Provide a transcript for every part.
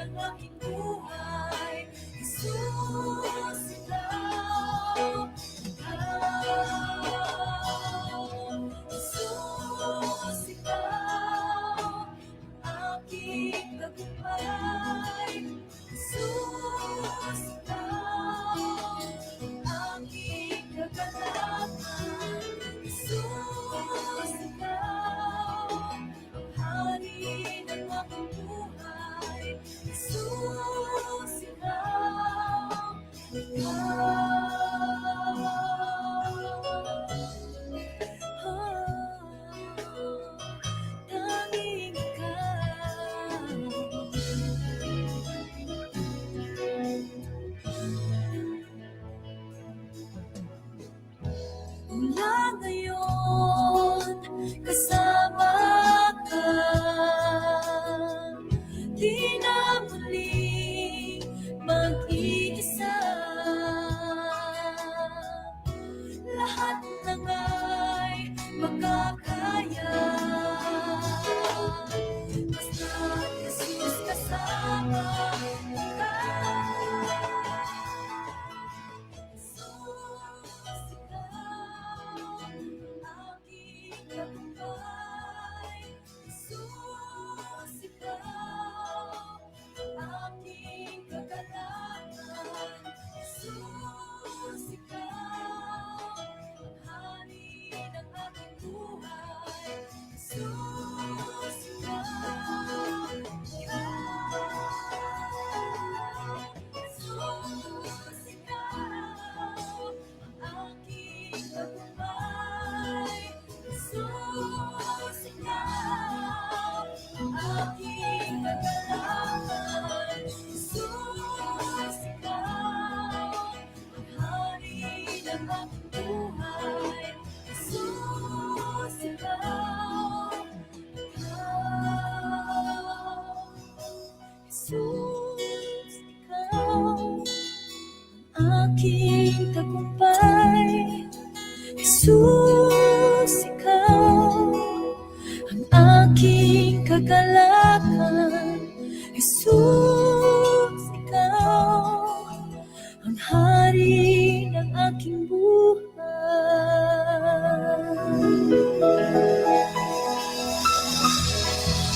ng aking buhay. Jesus, ikaw, Jesus, ikaw, aking tagumpay. Jesus, ikaw, aking kagalakan. Jesus, ikaw, hari ng aking buhay. Jesus, ikaw, tanging mula ngayon, kasama ka. Di na muling mag-iisa. Lahat ng ay makakaya. Basta Jesus kasama ka. Jesus, ikaw, aking tagumpay. Jesus, ikaw, aking kagalakan. Jesus, ikaw, hari ng aking buhay. Jesus, ikaw, Jesus, ikaw, aking tagumpay. Jesus, ikaw, aking kagalakan. Jesus, ikaw, hari ng aking buhay. Jesus, ikaw, Jesus, ikaw, aking tagumpay. Jesus, ikaw, ang aking kagalakan. Jesus, ikaw, ang hari ng aking buhay.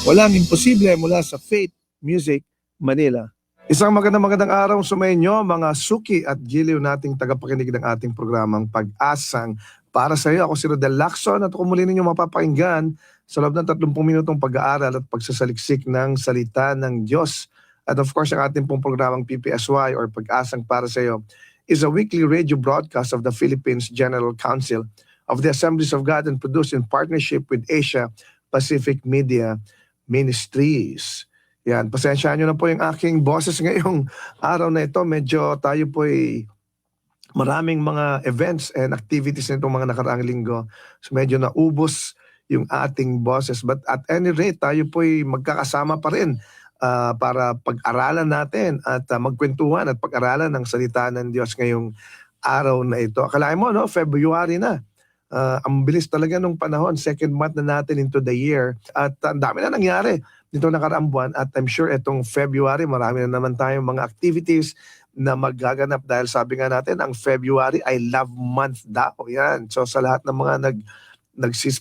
Walang imposible mula sa Faith Music Manila. Isang magandang araw sa inyo, mga suki at giliw nating tagapakinig ng ating programang Pag-asang para sa iyo. Ako si Rodel Lacson at ako muli ninyo mapapakinggan sa loob ng 30 minutong pag-aaral at pagsasaliksik ng salita ng Diyos. At of course, ang ating pong programang PPSY or Pag-asang para sa iyo is a weekly radio broadcast of the Philippines General Council of the Assemblies of God and produced in partnership with Asia Pacific Media Ministries. Yan, pasensyaan nyo na po yung aking boses ngayong araw na ito. Medyo tayo po ay maraming mga events and activities nitong mga nakaraang linggo. So medyo naubos yung ating boses. But at any rate, tayo po ay magkakasama pa rin para pag-aralan natin at magkwentuhan at pag-aralan ng salita ng Diyos ngayong araw na ito. Akalain mo, no? February na. Ang bilis talaga nung panahon, second month na natin into the year at ang dami na nangyari nito nakaraang buwan at I'm sure itong February marami na naman tayong mga activities na magaganap dahil sabi nga natin ang February ay love month daw. Yan. So sa lahat ng mga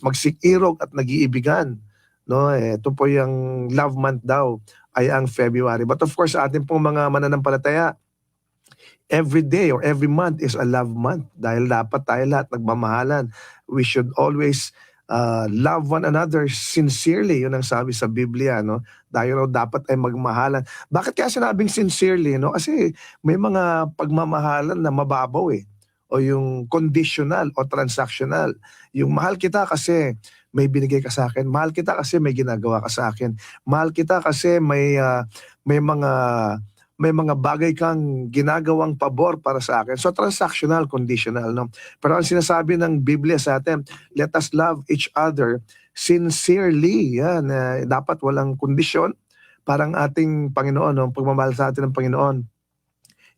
magsikirog at nag-iibigan, no, ito po yung love month daw ay ang February. But of course sa ating pong mga mananampalataya, every day or every month is a love month dahil dapat tayo lahat nagmamahalan. We should always love one another sincerely. Yun ang sabi sa Biblia, no? Dahil dapat ay magmahalan. Bakit kaya sinabing sincerely, no? Kasi may mga pagmamahalan na mababaw eh. O yung conditional o transactional. Yung mahal kita kasi may binigay ka sa akin. Mahal kita kasi may ginagawa ka sa akin. Mahal kita kasi may mga bagay kang ginagawang pabor para sa akin. So transactional, conditional, no? Pero ang sinasabi ng Biblia sa atin, let us love each other sincerely. Yan, dapat walang kondisyon. Parang ating Panginoon, no? Pagmamahal sa atin ng Panginoon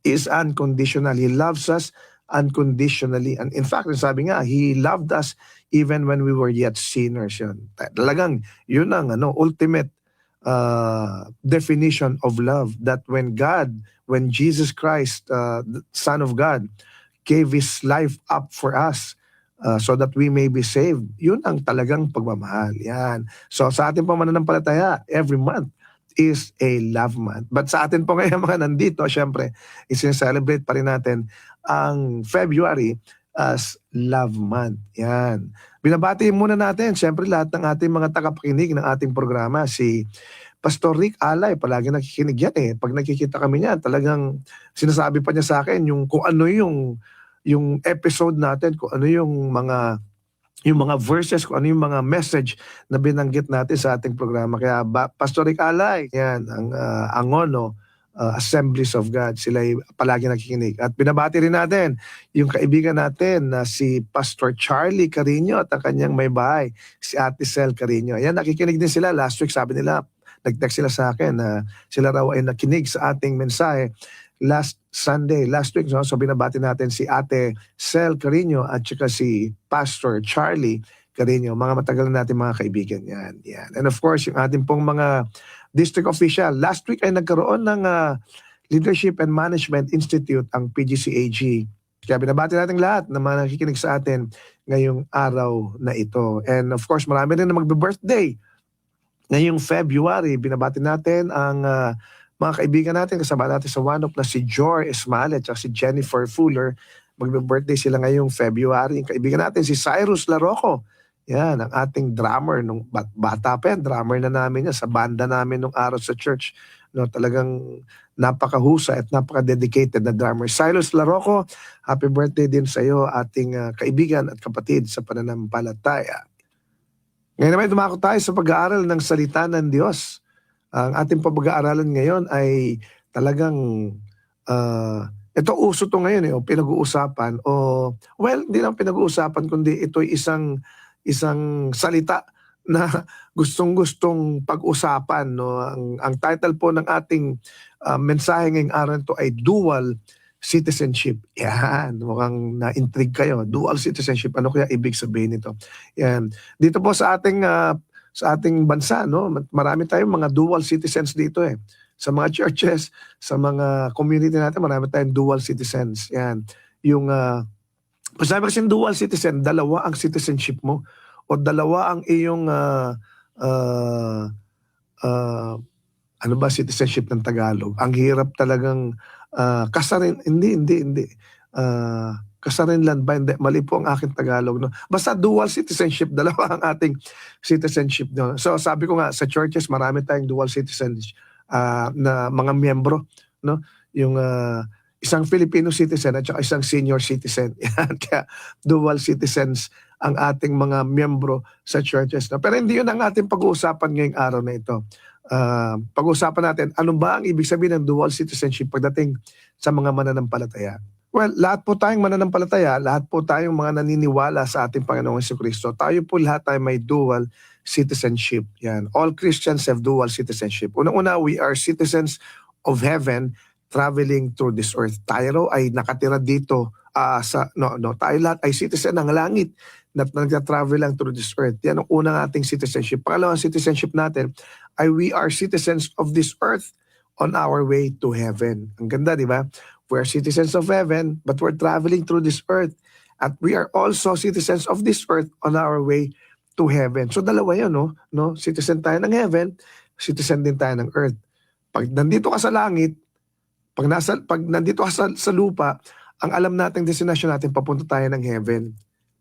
is unconditional. He loves us unconditionally. And in fact, sabi nga, He loved us even when we were yet sinners. Yan. Talagang, yun ang ultimate definition of love. That when Jesus Christ, the Son of God, gave His life up for us, so that we may be saved. Yun ang talagang pagmamahal. Yan. So sa ating pamananampalataya, every month is a love month. But sa atin po ngayon mga nandito, syempre, isineselebrate pa rin natin ang February as Love Month. Yan. Binabati muna natin, syempre, lahat ng ating mga tagapakinig ng ating programa. Si Pastor Rick Alay, palagi nakikinig yan eh. Pag nakikita kami niyan, talagang sinasabi pa niya sa akin kung ano yung episode natin, kung ano yung mga verses, kung ano yung mga message na binanggit natin sa ating programa. Kaya Pastor Rick Alay, yan, ang Angono, Assemblies of God, sila ay palagi nakikinig. At binabati rin natin yung kaibigan natin na si Pastor Charlie Carino at ang kanyang may bahay, si Ate Sel Carino. Yan, nakikinig din sila. Last week, sabi nila, nag-text sila sa akin na sila raw ay nakinig sa ating mensahe last week, no? So binabati natin si Ate Sel Carino at saka si Pastor Charlie Carino, mga matagal na natin mga kaibigan yan. And of course, yung ating pong mga district official. Last week ay nagkaroon ng Leadership and Management Institute, ang PGCAG. Kaya binabati natin lahat na mga nakikinig sa atin ngayong araw na ito. And of course, marami rin na magbe-birthday ngayong February. Binabati natin ang mga kaibigan natin, kasama natin sa Wanop na si Jor Esmale at si Jennifer Fuller. Magbe-birthday sila ngayong February. Ang kaibigan natin si Cyrus Larroco. Yan, ang ating drummer. Nung bata pa yan, drummer na namin yan sa banda namin nung araw sa church. No, talagang napakahusay at napaka-dedicated na drummer. Cyrus Larroco, happy birthday din sa iyo, ating kaibigan at kapatid sa pananampalataya. Ngayon naman dumako tayo sa pag-aaral ng salita ng Diyos. Ang ating pag-aaralan ngayon ay talagang ito uso to ngayon o pinag-uusapan well, hindi lang pinag-uusapan kundi ito ay isang salita na gustong-gustong pag-usapan, no. Ang title po ng ating mensahe ngayong araw to ay Dual Citizenship. Yan, mukhang na-intrigue kayo. Dual citizenship, ano kaya ibig sabihin nito? Yan. Dito po sa ating bansa, no, marami tayong mga dual citizens dito eh. Sa mga churches, sa mga community natin, marami tayong dual citizens. Yan. Yung sabi kasi dual citizen, dalawa ang citizenship mo o dalawa ang iyong ano ba citizenship ng Tagalog? Ang hirap talagang kasarin, hindi. Kasarinlan ba? Hindi. Mali po ang aking Tagalog. No? Basta dual citizenship, dalawa ang ating citizenship. No? So sabi ko nga, sa churches, marami tayong dual citizenship na mga miyembro. No? Yung isang Filipino citizen at saka isang senior citizen. Yan. Kaya dual citizens ang ating mga miyembro sa churches. No? Pero hindi yun ang ating pag-uusapan ngayong araw na ito. Pag-uusapan natin, ano ba ang ibig sabihin ng dual citizenship pagdating sa mga mananampalataya? Well, lahat po tayong mananampalataya, lahat po tayong mga naniniwala sa ating Panginoong Jesucristo, tayo po lahat ay may dual citizenship. Yan. All Christians have dual citizenship. Unang-una, we are citizens of heaven traveling through this earth. Tayo ay nakatira dito tayo lahat ay citizen ng langit na nagta-travel lang through this earth. Yan ang unang ating citizenship. Pangalawang citizenship natin ay we are citizens of this earth on our way to heaven. Ang ganda, di ba? We're citizens of heaven, but we're traveling through this earth. At we are also citizens of this earth on our way to heaven. So dalawa yun, no? Citizen tayo ng heaven, citizen din tayo ng earth. Pag nandito ka sa langit, pag nandito ka sa lupa, ang alam nating destination natin, papunta tayo ng heaven.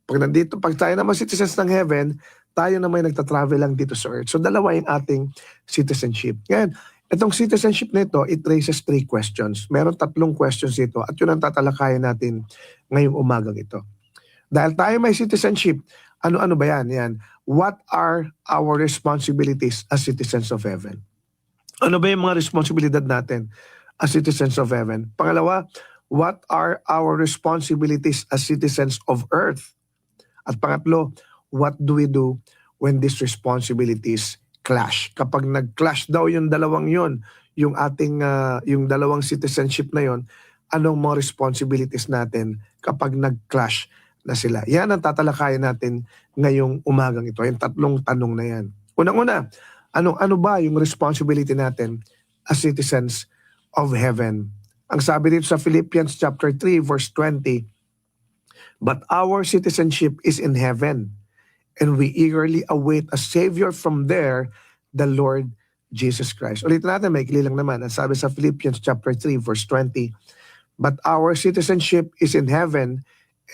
Pag tayo naman citizens ng heaven, tayo naman nagta-travel lang dito sa earth. So dalawa yung ating citizenship. Ngayon, itong citizenship nito, it raises 3 questions. Meron 3 questions dito at yun ang tatalakayan natin ngayong umagang ito. Dahil tayo may citizenship, ano ba yan? Yan. What are our responsibilities as citizens of heaven? Ano ba yung mga responsibilidad natin as citizens of heaven? Pangalawa, what are our responsibilities as citizens of earth? At pangatlo, what do we do when these responsibilities clash? Kapag nag-clash daw yung dalawang yon, yung ating yung dalawang citizenship na yon, anong mga responsibilities natin kapag nag-clash na sila? Yan ang tatalakayan natin ngayong umagang ito. Yung 3 tanong na yan. Unang-una, ano ba yung responsibility natin as citizens of heaven. Ang sabi dito sa Philippians chapter 3 verse 20, "But our citizenship is in heaven, and we eagerly await a Savior from there, the Lord Jesus Christ." Ulitin natin, may ikli lang naman. Ang sabi sa Philippians chapter 3 verse 20, "But our citizenship is in heaven,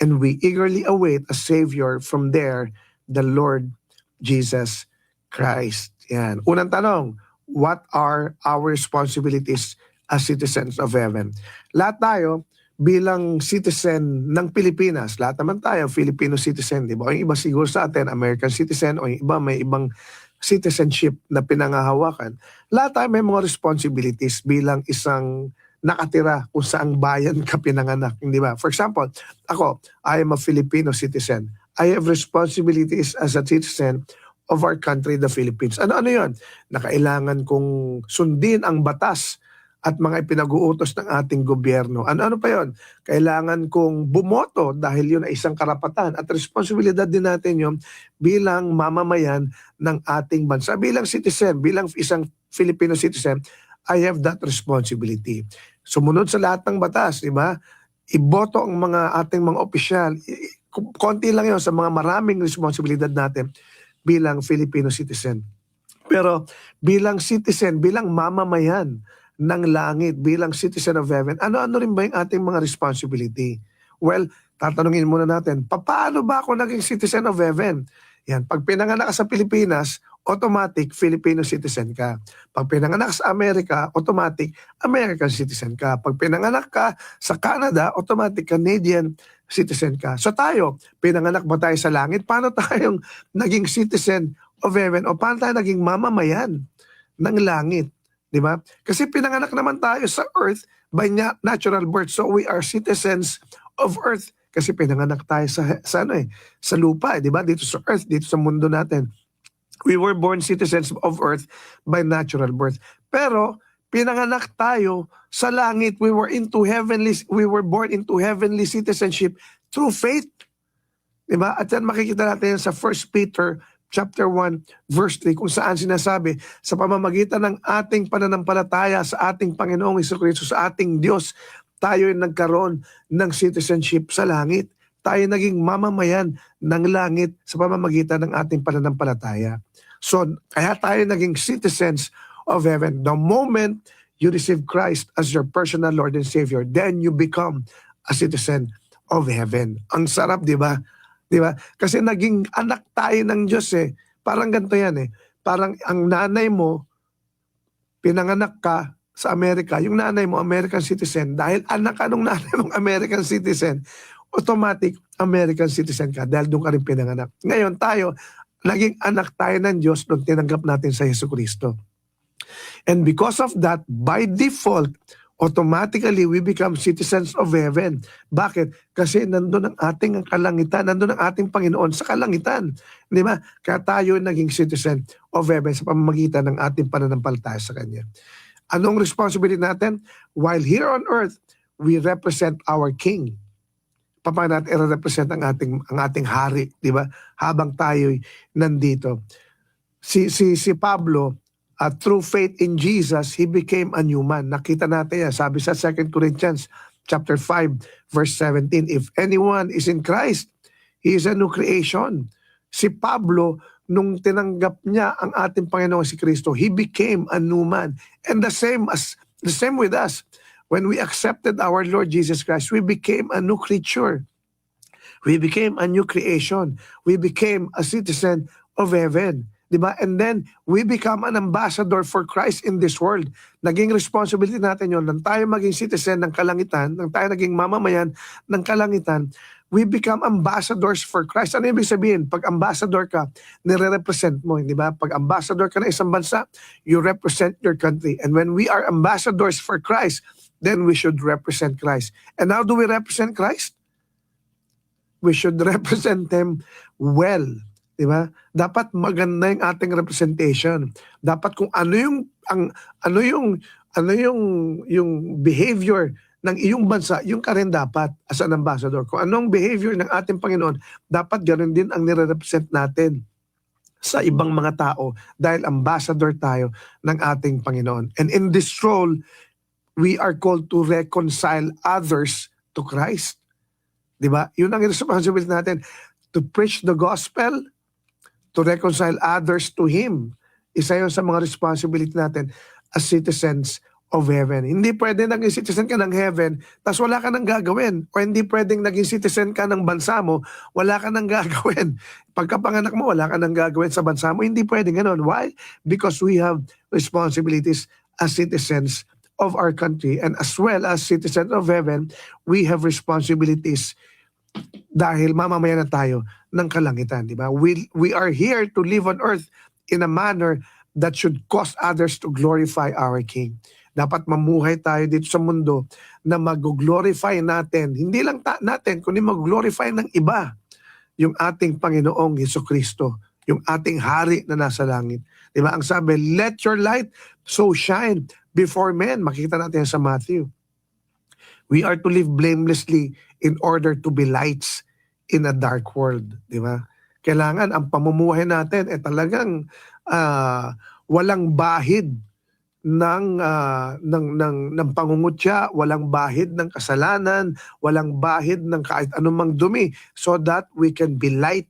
and we eagerly await a Savior from there, the Lord Jesus Christ." Yan. Unang tanong, what are our responsibilities as citizens of heaven? Lahat tayo bilang citizen ng Pilipinas, lahat naman tayo Filipino citizen, di ba? O yung iba siguro sa atin, American citizen, o yung iba may ibang citizenship na pinangahawakan. Lahat tayo may mga responsibilities bilang isang nakatira kung saang bayan ka pinanganak, di ba? For example, ako, I am a Filipino citizen. I have responsibilities as a citizen of our country, the Philippines. Ano yun? Na kailangan kong sundin ang batas at mga ipinag-uutos ng ating gobyerno. Ano pa yon? Kailangan kong bumoto dahil yun ay isang karapatan at responsibilidad din natin yun bilang mamamayan ng ating bansa. Bilang citizen, bilang isang Filipino citizen, I have that responsibility. Sumunod sa lahat ng batas, di ba? Iboto ang mga ating mga opisyal. Konti lang yun sa mga maraming responsibilidad natin bilang Filipino citizen. Pero bilang citizen, bilang mamamayan ng langit, bilang citizen of heaven, ano-ano rin ba yung ating mga responsibility? Well, tatanungin muna natin, paano ba ako naging citizen of heaven? Yan, pag pinanganak ka sa Pilipinas, automatic Filipino citizen ka. Pag pinanganak sa Amerika, automatic American citizen ka. Pag pinanganak ka sa Canada, automatic Canadian citizen ka. So tayo, pinanganak ba tayo sa langit? Paano tayong naging citizen of heaven? O paano tayo naging mamamayan ng langit? Di ba? Kasi pinanganak naman tayo sa earth by natural birth. So we are citizens of earth. Kasi pinanganak tayo sa lupa, di ba? Dito sa earth, dito sa mundo natin. We were born citizens of earth by natural birth. Pero pinanganak tayo sa langit. We were born into heavenly citizenship through faith. Diba? At yan makikita natin sa 1 Peter chapter 1 verse 3 kung saan sinasabi, sa pamamagitan ng ating pananampalataya sa ating Panginoong Jesucristo, sa ating Diyos, tayo ay nagkaroon ng citizenship sa langit. Tayo naging mamamayan ng langit sa pamamagitan ng ating pananampalataya. So, kaya tayo naging citizens of heaven. The moment you receive Christ as your personal Lord and Savior, then you become a citizen of heaven. Ang sarap, di ba? Di ba? Kasi naging anak tayo ng Diyos eh. Parang ganito yan eh. Parang ang nanay mo, pinanganak ka sa Amerika, yung nanay mo, American citizen, dahil anak ka nung nanay mong American citizen, automatic American citizen ka dahil doon ka rin pinanganak. Ngayon tayo, naging anak tayo ng Diyos nung tinanggap natin sa Jesucristo. And because of that, by default, automatically we become citizens of heaven. Bakit? Kasi nandun ang ating kalangitan, nandun ang ating Panginoon sa kalangitan. Di ba? Kaya tayo naging citizen of heaven sa pamamagitan ng ating pananampalataya sa Kanya. Anong responsibility natin? While here on earth, we represent our King. Paano natin i-represent ang ating hari, di ba? Habang tayo'y nandito. Si Pablo, through faith in Jesus, he became a new man. Nakita natin yan. Sabi sa 2 Corinthians chapter 5, verse 17, if anyone is in Christ, he is a new creation. Si Pablo, nung tinanggap niya ang ating Panginoon si Kristo, he became a new man. And the same with us. When we accepted our Lord Jesus Christ, we became a new creature. We became a new creation. We became a citizen of heaven. Diba? And then, we become an ambassador for Christ in this world. Naging responsibility natin yun. Nang tayo maging citizen ng kalangitan, nang tayo naging mamamayan ng kalangitan, we become ambassadors for Christ. Ano ibig sabihin? Pag ambassador ka, nire-represent mo. Diba? Pag ambassador ka ng isang bansa, you represent your country. And when we are ambassadors for Christ, then we should represent Christ. And how do we represent Christ? We should represent Him well. Diba? Dapat maganda yung ating representation. Dapat kung yung behavior ng iyong bansa, yung ka rin dapat as an ambassador. Kung anong behavior ng ating Panginoon, dapat ganoon din ang nire-represent natin sa ibang mga tao dahil ambassador tayo ng ating Panginoon. And in this role, we are called to reconcile others to Christ. Di ba? Yun ang responsibility natin. To preach the gospel, to reconcile others to Him. Isa yun sa mga responsibility natin as citizens of heaven. Hindi pwede naging citizen ka ng heaven, tas wala ka nang gagawin. O hindi pwedeng naging citizen ka ng bansa mo, wala ka nang gagawin. Pagkapanganak mo, wala ka nang gagawin sa bansa mo. Hindi pwede ganun. Why? Because we have responsibilities as citizens of our country, and as well as citizens of heaven, we have responsibilities dahil mamamayan na tayo ng kalangitan, di ba? We are here to live on earth in a manner that should cause others to glorify our King. Dapat mamuhay tayo dito sa mundo na mag-glorify natin, hindi lang natin, kundi mag-glorify ng iba yung ating Panginoong Hesukristo, yung ating hari na nasa langit. Di ba? Ang sabi, let your light so shine before men. Makikita natin sa Matthew. We are to live blamelessly in order to be lights in a dark world. Di ba? Kailangan ang pamumuhay natin talagang walang bahid ng pangungutya, walang bahid ng kasalanan, walang bahid ng kahit anumang dumi, so that we can be light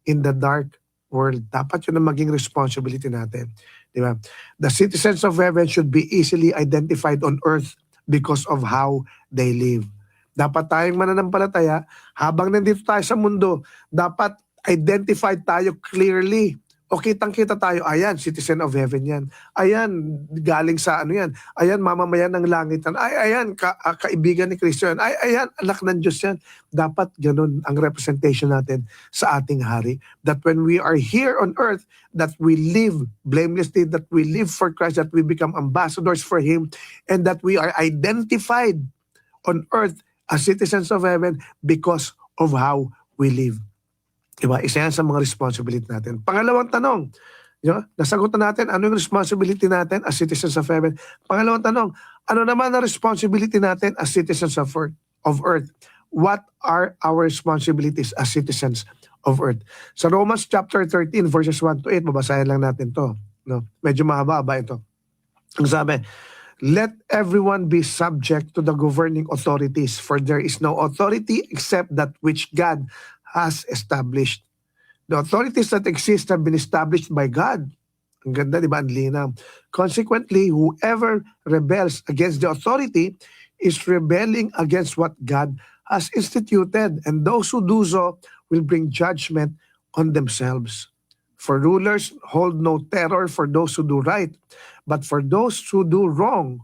in the dark world. Dapat yun ang maging responsibility natin. Di ba? The citizens of heaven should be easily identified on earth because of how they live. Dapat tayong mananampalataya, habang nandito tayo sa mundo, dapat identified tayo clearly. O kitang-kita tayo, ayan, citizen of heaven yan. Ayan, galing sa ano yan. Ayan, mamamayan ng langit yan. Ayan, kaibigan ni Kristo yan. Ayan, anak ng Diyos yan. Dapat ganun ang representation natin sa ating hari. That when we are here on earth, that we live blamelessly, that we live for Christ, that we become ambassadors for Him, and that we are identified on earth as citizens of heaven because of how we live. Diba? Isa yan sa mga responsibility natin. Pangalawang tanong, nasagot na natin, ano yung responsibility natin as citizens of heaven? Pangalawang tanong, ano naman ang responsibility natin as citizens of earth? What are our responsibilities as citizens of earth? Sa Romans chapter 13, verses 1 to 8, babasahin lang natin to. No? Medyo mahaba ito. Ang sabi, let everyone be subject to the governing authorities, for there is no authority except that which God has established. The authorities that exist have been established by God. Ang ganda, di ba? Ang linaw. Consequently, whoever rebels against the authority is rebelling against what God has instituted, and those who do so will bring judgment on themselves. For rulers hold no terror for those who do right, but for those who do wrong,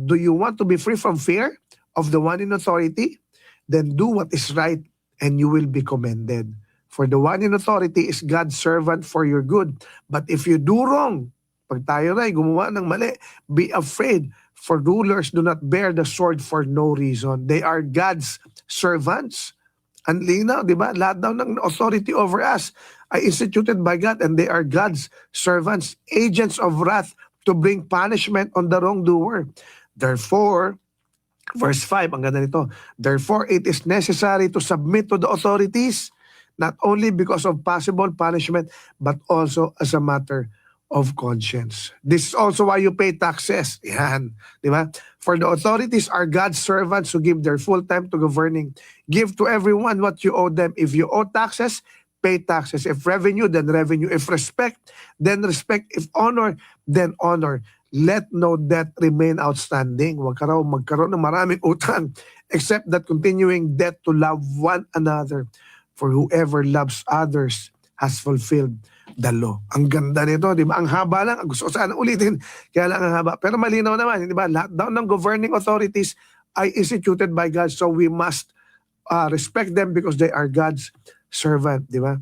do you want to be free from fear of the one in authority? Then do what is right, and you will be commended. For the one in authority is God's servant for your good. But if you do wrong, pag tayo rin gumawa ng mali, be afraid, for rulers do not bear the sword for no reason. They are God's servants. Ang linaw, di ba? Lahat daw ng authority over us ay instituted by God, and they are God's servants, agents of wrath to bring punishment on the wrongdoer. Therefore, Verse 5, ang ganda nito. Therefore, it is necessary to submit to the authorities, not only because of possible punishment, but also as a matter of conscience. This is also why you pay taxes. Yan. Di ba? For the authorities are God's servants who give their full time to governing. Give to everyone what you owe them. If you owe taxes, pay taxes. If revenue, then revenue. If respect, then respect. If honor, then honor. Let no debt remain outstanding. Huwag ka raw magkaroon ng maraming utang, except that continuing debt to love one another. For whoever loves others has fulfilled the law. Ang ganda nito, di ba? Ang haba lang. Gusto ko sana ulitin, kaya lang ang haba. Pero malinaw naman, di ba? Lahat daw ng governing authorities ay instituted by God, so we must respect them because they are God's servant, di ba?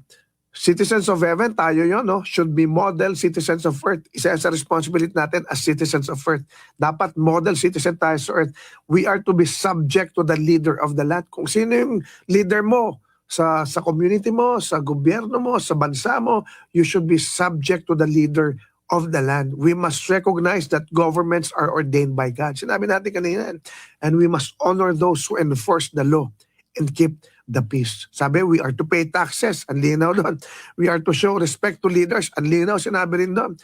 Citizens of heaven, tayo yun, no? Should be model citizens of earth. Isa sa responsibility natin as citizens of earth. Dapat model citizen tayo sa earth. We are to be subject to the leader of the land. Kung sino yung leader mo sa community mo, sa gobyerno mo, sa bansa mo, you should be subject to the leader of the land. We must recognize that governments are ordained by God. Sinabi natin kanina. And we must honor those who enforce the law and keep the peace. Sabi, we are to pay taxes. Ang linaw doon. We are to show respect to leaders. Ang linaw, sinabi rin doon.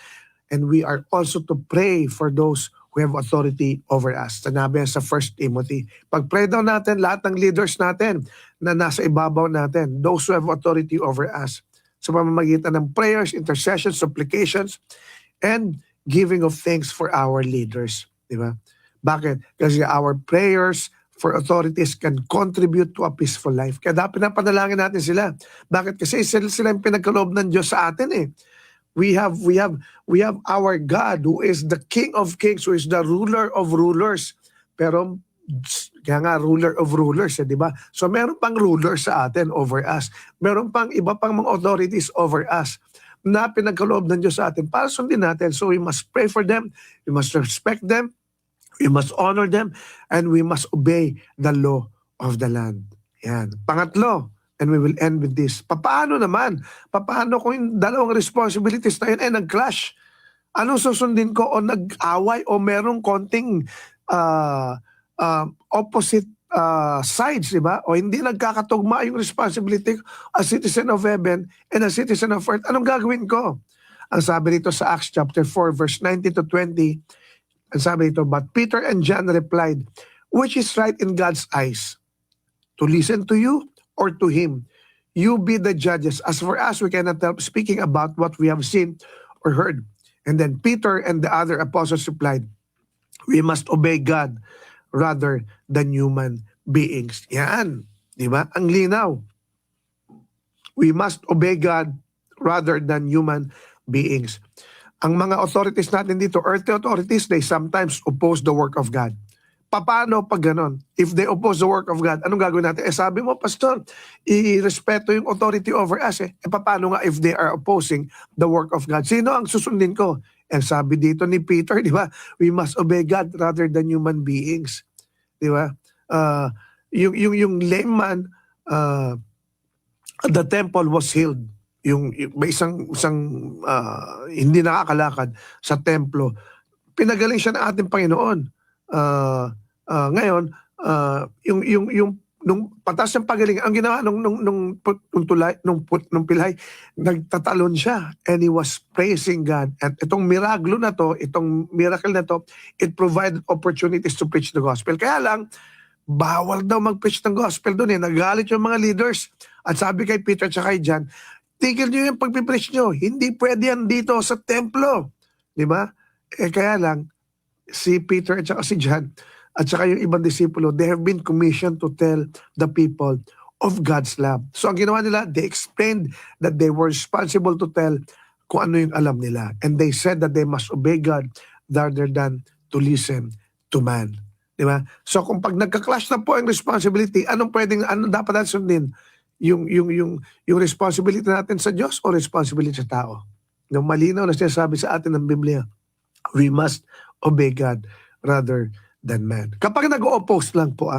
And we are also to pray for those who have authority over us. Sinabi sa 1 Timothy. Pag-pray daw natin, lahat ng leaders natin na nasa ibabaw natin, those who have authority over us, sa pamamagitan ng prayers, intercessions, supplications, and giving of thanks for our leaders. Di ba? Bakit? Kasi our prayers for authorities can contribute to a peaceful life. Kaya dapat pinapanalangin natin sila. Bakit? Kasi sila yung pinagkaloob ng Diyos sa atin eh. We have our God who is the King of Kings, who is the ruler of rulers. Pero kaya nga ruler of rulers, di ba? So meron pang ruler sa atin over us. Meron pang iba pang mga authorities over us na pinagkaloob ng Diyos sa atin para sundin natin. So we must pray for them, we must respect them, we must honor them, and we must obey the law of the land. Yan. Pangatlo, and we will end with this. Paano naman? Paano kung yung dalawang responsibilities na yun ay nag-clash? Anong susundin ko? O nag-away? O merong konting opposite sides, di ba? O hindi nagkakatugma yung responsibility as citizen of heaven and a citizen of earth. Anong gagawin ko? Ang sabi dito sa Acts chapter 4, verse 19 to 20, ang sabi dito, but Peter and John replied, which is right in God's eyes? To listen to you or to him? You be the judges. As for us, we cannot help speaking about what we have seen or heard. And then Peter and the other apostles replied, we must obey God rather than human beings. Yan. Di ba? Ang linaw. We must obey God rather than human beings. Ang mga authorities natin dito, earthly authorities, they sometimes oppose the work of God. Paano pag ganon? If they oppose the work of God, anong gagawin natin? Sabi mo, Pastor, i-respeto yung authority over us. Paano nga if they are opposing the work of God? Sino ang susundin ko? And sabi dito ni Peter, di ba? We must obey God rather than human beings. Di ba? Yung lame man, the temple was healed. Yung may isang hindi nakakalakad sa templo. Pinagaling siya ng ating Panginoon. Ngayon, nung patas ng pagaling, ang ginawa nung pilay, nagtatalon siya and he was praising God. At itong miracle na to, it provided opportunities to preach the gospel. Kaya lang, bawal daw mag-preach ng gospel doon eh. Nagalit yung mga leaders. At sabi kay Peter at kay John, tigil nyo yung pagpipreach nyo. Hindi pwede yan dito sa templo. Di ba? Kaya lang, si Peter at si John at saka yung ibang disipulo, they have been commissioned to tell the people of God's love. So ang ginawa nila, they explained that they were responsible to tell kung ano yung alam nila. And they said that they must obey God rather than to listen to man. Di ba? So kung pag nagka-clash na po ang responsibility, anong dapat natin sundin? Yung responsibility natin sa Diyos o responsibility sa tao? Yung malinaw na sinasabi sa atin ng Biblia, we must obey God rather than man. Kapag nag-oppose lang po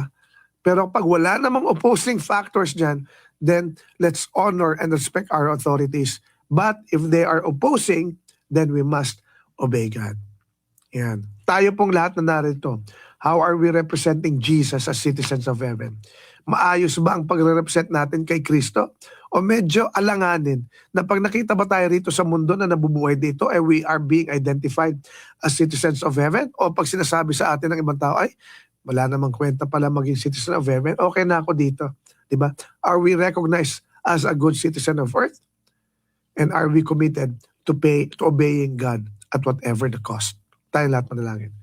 pero pag wala namang opposing factors dyan, then let's honor and respect our authorities. But if they are opposing, then we must obey God. Yan. Tayo pong lahat na narito, how are we representing Jesus as citizens of heaven? Maayos ba ang pagre-represent natin kay Kristo? O medyo alanganin na pag nakita ba tayo rito sa mundo na nabubuhay dito, we are being identified as citizens of heaven? O pag sinasabi sa atin ng ibang tao, ay, wala namang kwenta pala maging citizen of heaven, okay na ako dito. Diba? Are we recognized as a good citizen of earth? And are we committed to obeying God at whatever the cost? Tayo lahat manalangin.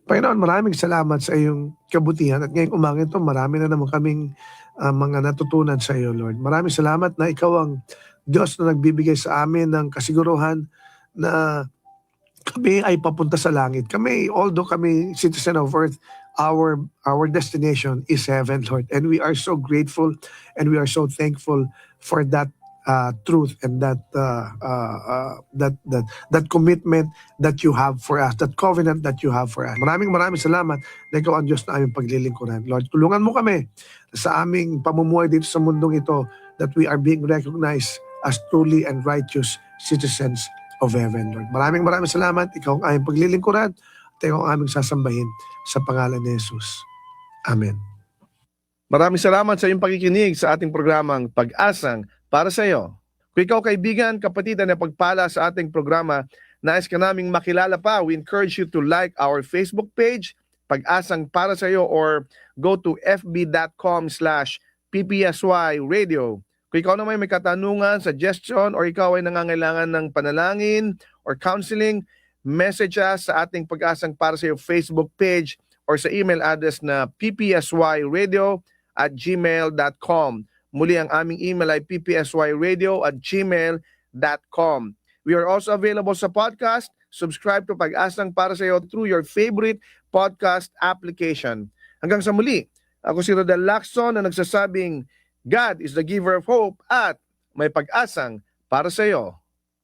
Panginoon, maraming salamat sa iyong kabutihan at ngayong umaga ito, marami na naman kaming mga natutunan sa iyo, Lord. Maraming salamat na ikaw ang Diyos na nagbibigay sa amin ng kasiguruhan na kami ay papunta sa langit. Although kami citizen of earth, our destination is heaven, Lord. And we are so grateful and we are so thankful for that truth and that commitment that you have for us, that covenant that you have for us. Maraming salamat na ikaw ang Diyos na aming paglilingkuran. Lord, tulungan mo kami sa aming pamumuhay dito sa mundong ito that we are being recognized as truly and righteous citizens of heaven, Lord. Maraming salamat. Ikaw ang aming paglilingkuran at ikaw ang aming sasambahin sa pangalan ni Jesus. Amen. Maraming salamat sa iyong pakikinig sa ating programang Pag-asang para sa iyo. Kung ikaw kaibigan, kapatid na pagpala sa ating programa, nais ka naming makilala pa, we encourage you to like our Facebook page, Pag-asang para sa iyo, or go to fb.com/ppsy radio. Kung ikaw naman may katanungan, suggestion, or ikaw ay nangangailangan ng panalangin or counseling, message us sa ating Pag-asang para sa iyo Facebook page or sa email address na ppsyradio@gmail.com. Muli ang aming email ay ppsyradio@gmail.com. We are also available sa podcast. Subscribe to Pag-asang para sa iyo through your favorite podcast application. Hanggang sa muli, ako si Rodel Lacson na nagsasabing God is the giver of hope at may pag-asang para sa iyo.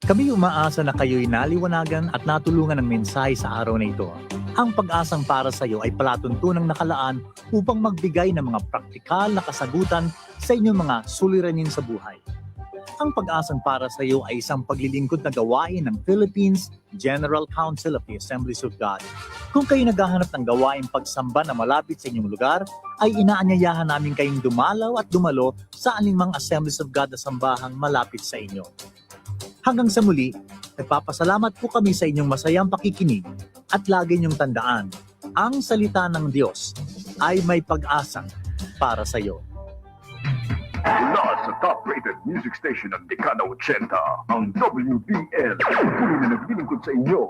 Kami umaasa na kayo'y naliwanagan at natulungan ng mensahe sa araw na ito. Ang Pag-asang para sa iyo ay palatuntunang nakalaan upang magbigay ng mga praktikal na kasagutan sa inyong mga suliranin sa buhay. Ang Pag-asang para sa iyo ay isang paglilingkod na gawain ng Philippines General Council of the Assemblies of God. Kung kayo naghahanap ng gawain pagsamba na malapit sa inyong lugar, ay inaanyayahan namin kayong dumalaw at dumalo sa anumang Assemblies of God na sambahang malapit sa inyo. Hanggang sa muli, nagpapasalamat po kami sa inyong masayang pakikinig at lagi niyong tandaan, ang salita ng Diyos ay may pag-asang para sa iyo. Mula sa top-rated music station ng Dekada 80, ang WBL. Tuloy na naglilingkod sa inyo.